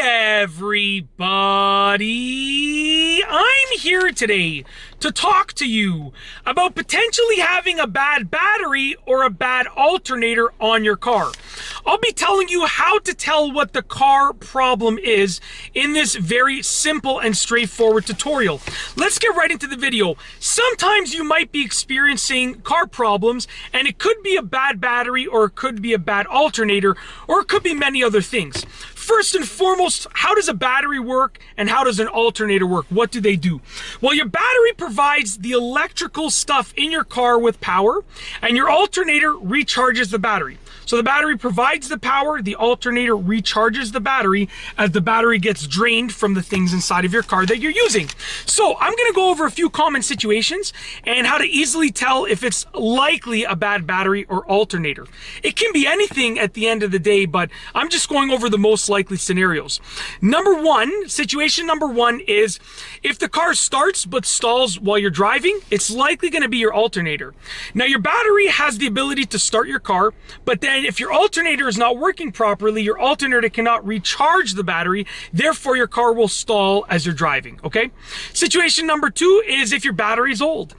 everybody, I'm here today to talk to you about potentially having a bad battery or a bad alternator on your car. I'll be telling you how to tell what the car problem is in this very simple and straightforward tutorial. Let's get right into the video. Sometimes you might be experiencing car problems, and it could be a bad battery, or it could be a bad alternator, or it could be many other things. First and foremost, how does a battery work and how does an alternator work? What do they do? Well, your battery provides the electrical stuff in your car with power, and your alternator recharges the battery. So the battery provides the power, the alternator recharges the battery as the battery gets drained from the things inside of your car that you're using. So I'm gonna go over a few common situations and how to easily tell if it's likely a bad battery or alternator. It can be anything at the end of the day, but I'm just going over the most likely scenarios. Situation number one is if the car starts but stalls while you're driving, it's likely gonna be your alternator. Now your battery has the ability to start your car, but then if your alternator is not working properly, your alternator cannot recharge the battery, therefore your car will stall as you're driving, okay? Situation number two is if your battery is old.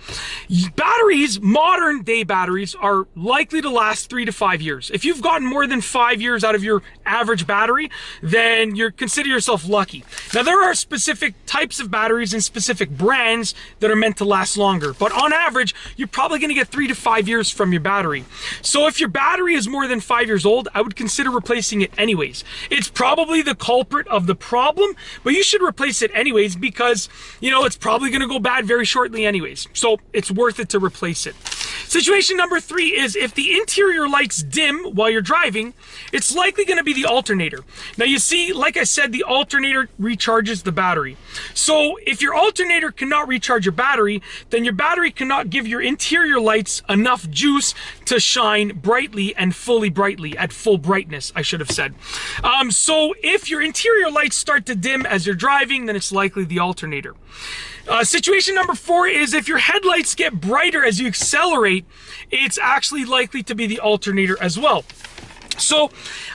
Batteries, modern day batteries, are likely to last 3 to 5 years. If you've gotten more than 5 years out of your average battery, then consider yourself lucky. Now there are specific types of batteries and specific brands that are meant to last longer, but on average, you're probably gonna get 3 to 5 years from your battery. So if your battery is more than 5 years old, I would consider replacing it anyways. It's probably the culprit of the problem, but you should replace it anyways because, it's probably gonna go bad very shortly anyways. So it's worth it to replace it. Situation number three is if the interior lights dim while you're driving, it's likely gonna be the alternator. Now you see, like I said, the alternator recharges the battery. So if your alternator cannot recharge your battery, then your battery cannot give your interior lights enough juice to shine brightly and fully brightly, at full brightness, I should have said. So if your interior lights start to dim as you're driving, then it's likely the alternator. Situation number four is if your headlights get brighter as you accelerate, it's actually likely to be the alternator as well. So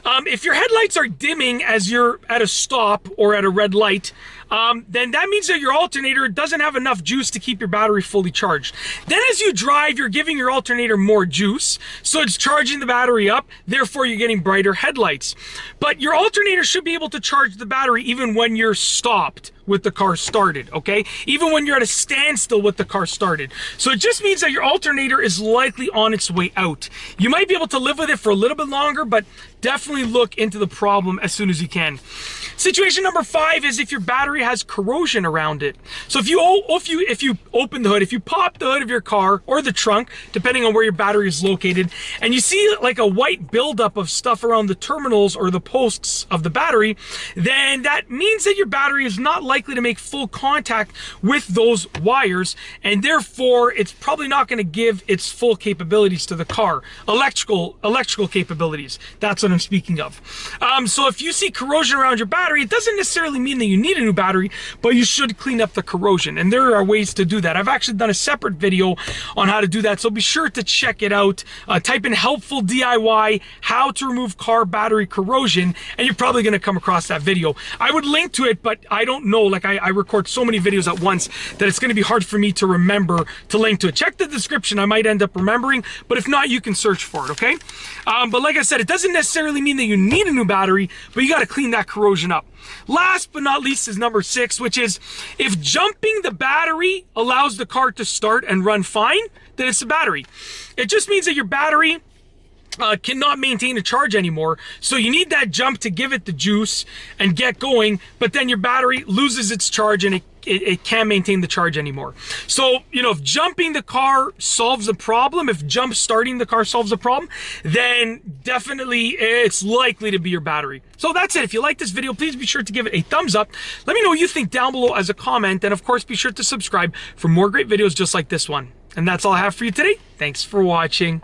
if your headlights are dimming as you're at a stop or at a red light, then that means that your alternator doesn't have enough juice to keep your battery fully charged. Then as you drive, you're giving your alternator more juice, so it's charging the battery up, therefore you're getting brighter headlights. But your alternator should be able to charge the battery even when you're stopped with the car started, okay? Even when you're at a standstill with the car started. So it just means that your alternator is likely on its way out. You might be able to live with it for a little bit longer, but definitely look into the problem as soon as you can. Situation number five is if your battery has corrosion around it. So if you open the hood, if you pop the hood of your car or the trunk, depending on where your battery is located, and you see like a white buildup of stuff around the terminals or the posts of the battery, then that means that your battery is not likely to make full contact with those wires, and therefore it's probably not going to give its full capabilities to the car. Electrical capabilities, that's what I'm speaking of. So if you see corrosion around your battery, it doesn't necessarily mean that you need a new battery, but you should clean up the corrosion, and there are ways to do that. I've actually done a separate video on how to do that, so be sure to check it out. Type in helpful DIY how to remove car battery corrosion, and you're probably going to come across that video. I would link to it, but I don't know, like I record so many videos at once that it's going to be hard for me to remember to link to it. Check the description, I might end up remembering, but if not, you can search for it, okay? But like I said, it doesn't necessarily mean that you need a new battery, but you got to clean that corrosion up. Last but not least is number 6, which is if jumping the battery allows the car to start and run fine, then it's the battery. It just means that your battery cannot maintain a charge anymore, so you need that jump to give it the juice and get going, but then your battery loses its charge and it can't maintain the charge anymore. So, if jumping the car solves the problem, if jump starting the car solves the problem, then definitely it's likely to be your battery. So that's it. If you like this video, please be sure to give it a thumbs up. Let me know what you think down below as a comment, and of course be sure to subscribe for more great videos just like this one. And that's all I have for you today. Thanks for watching.